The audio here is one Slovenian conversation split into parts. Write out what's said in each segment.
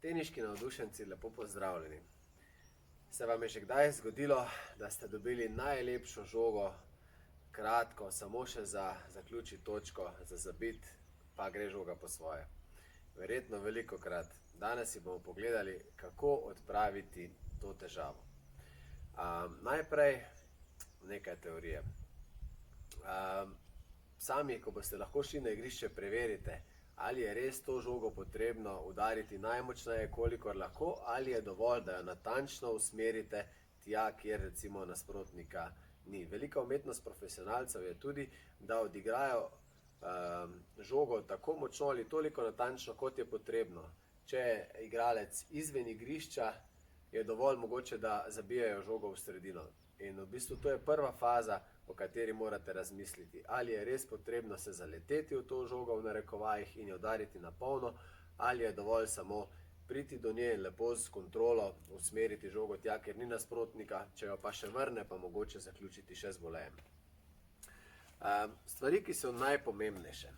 Teniški navdušenci, lepo pozdravljeni. Se vam je že kdaj zgodilo, da ste dobili najlepšo žogo, kratko, samo še za zaključiti točko, za zabit, pa gre žoga po svoje? Verjetno velikokrat. Danes si bomo pogledali, kako odpraviti to težavo. Najprej nekaj teorije. Sami, ko boste lahko šli na igrišče, preverite, ali je res to žogo potrebno udariti najmočneje, kolikor lahko, ali je dovolj, da jo natančno usmerite tja, kjer recimo nasprotnika ni. Velika umetnost profesionalcev je tudi, da odigrajo žogo tako močno ali toliko natančno, kot je potrebno. Če je igralec izven igrišča, je dovolj mogoče, da zabijajo žogo v sredino. In v bistvu to je prva faza, o kateri morate razmisliti. Ali je res potrebno se zaleteti v to žogo v narekovajih in jo udariti na polno, ali je dovolj samo priti do nje in lepo z kontrolo usmeriti žogo tja, ker ni nasprotnika, če jo pa še vrne, pa mogoče zaključiti še z volejem. Stvari, ki so najpomembnejše,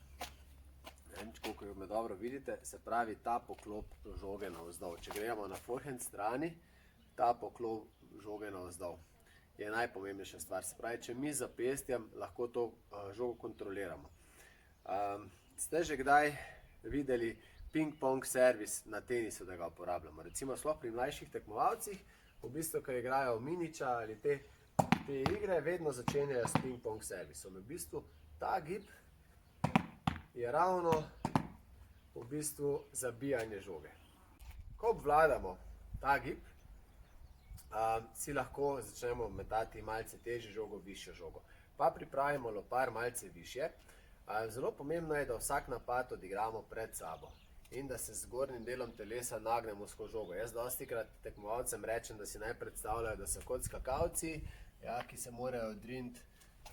koliko jo me dobro vidite, se pravi ta poklop žoge navzdol. Če gremo na forehand strani, ta poklop žoge navzdol je najpomembnejša stvar. Se pravi, če mi z zapestjem lahko to žogo kontroliramo. Ste že kdaj videli ping-pong servis na tenisu, da ga uporabljamo? Recimo sploh pri mlajših tekmovalcih, v bistvu, ko igrajo miniča ali te igre, vedno začenjajo s ping-pong servisom. V bistvu ta gib je ravno v bistvu zabijanje žoge. Ko obvladamo ta gib, si lahko začnemo metati malce težjo žogo, višjo žogo. Pa pripravimo lopar malce višje. Zelo pomembno je, da vsak napad odigramo pred sabo in da se z zgornjim delom telesa nagnemo skozi žogo. Jaz dostikrat tekmovalcem rečem, da si naj predstavljajo, da so kot skakavci, ki se morajo odriniti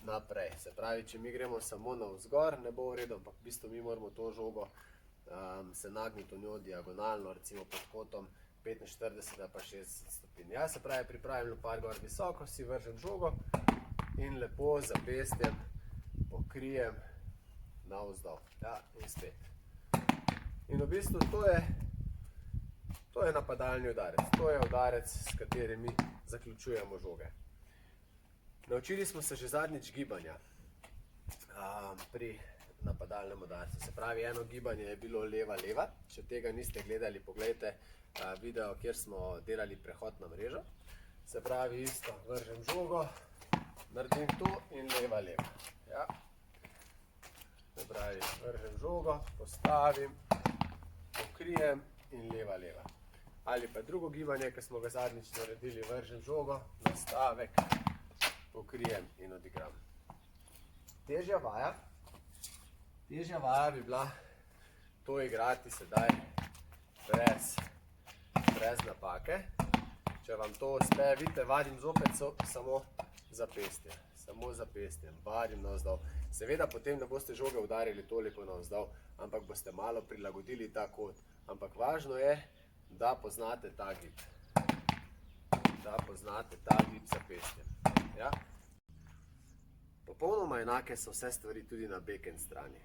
naprej. Se pravi, če mi gremo samo navzgor, ne bo v redu, ampak v bistvu mi moramo to žogo se nagniti v njo diagonalno, recimo pod kotom 45 pa 60 stopinj. Jaz se pravi, pripravim lopar gor visoko, si vržem žogo in lepo z zapestjem pokrijem navzdol. In spet. In v bistvu to je napadalni udarec. To je udarec, s katerim mi zaključujemo žoge. Naučili smo se že zadnjič gibanja pri napadalnem udarcu. Se pravi, eno gibanje je bilo leva-leva. Če tega niste gledali, pogledajte video, kjer smo delali prehod na mrežo. Se pravi, isto, vržem žogo, naredim to in leva-leva. Se pravi, vržem žogo, postavim, pokrijem in leva-leva. Ali pa drugo gibanje, ki smo ga zadnjič naredili, vržem žogo, nastavek, pokrijem in odigram. Težja vaja bi bila to igrati sedaj brez napake. Če vam to uspe, vidite, vadim zopet samo zapestje. Samo zapestjem, vadim navzdol. Seveda potem ne boste žoge udarili toliko navzdol, ampak boste malo prilagodili ta kot. Ampak važno je, da poznate ta gib. Da poznate ta gib zapestjem. Popolnoma enake so vse stvari tudi na backhand strani.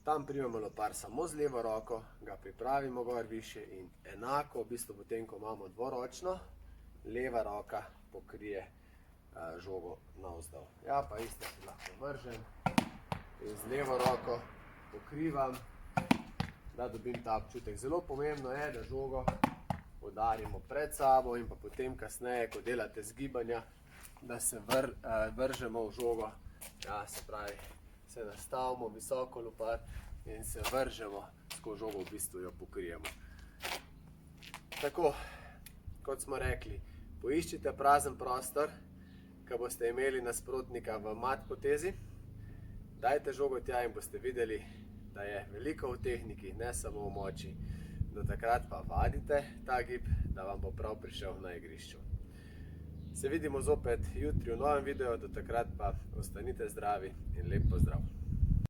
Tam primemo lopar samo z levo roko, ga pripravimo gor više in enako, v bistvu potem, ko imamo dvoročno, leva roka pokrije žogo navzdol. Pa isto si lahko vržem in z levo roko pokrivam, da dobim ta občutek. Zelo pomembno je, da žogo udarimo pred sabo in pa potem kasneje, ko delate zgibanja, da se vržemo v žogo. Se pravi, se nastavimo visoko lopar in se vržemo skozi žogo, v bistvu jo pokrijemo. Tako, kot smo rekli, poiščite prazen prostor, ko boste imeli nasprotnika v mat potezi, dajte žogo tja in boste videli, da je veliko v tehniki, ne samo v moči. Do takrat pa vadite ta gib, da vam bo prav prišel na igrišču. Se vidimo zopet jutri v novem videu, do takrat pa ostanite zdravi in lep pozdrav!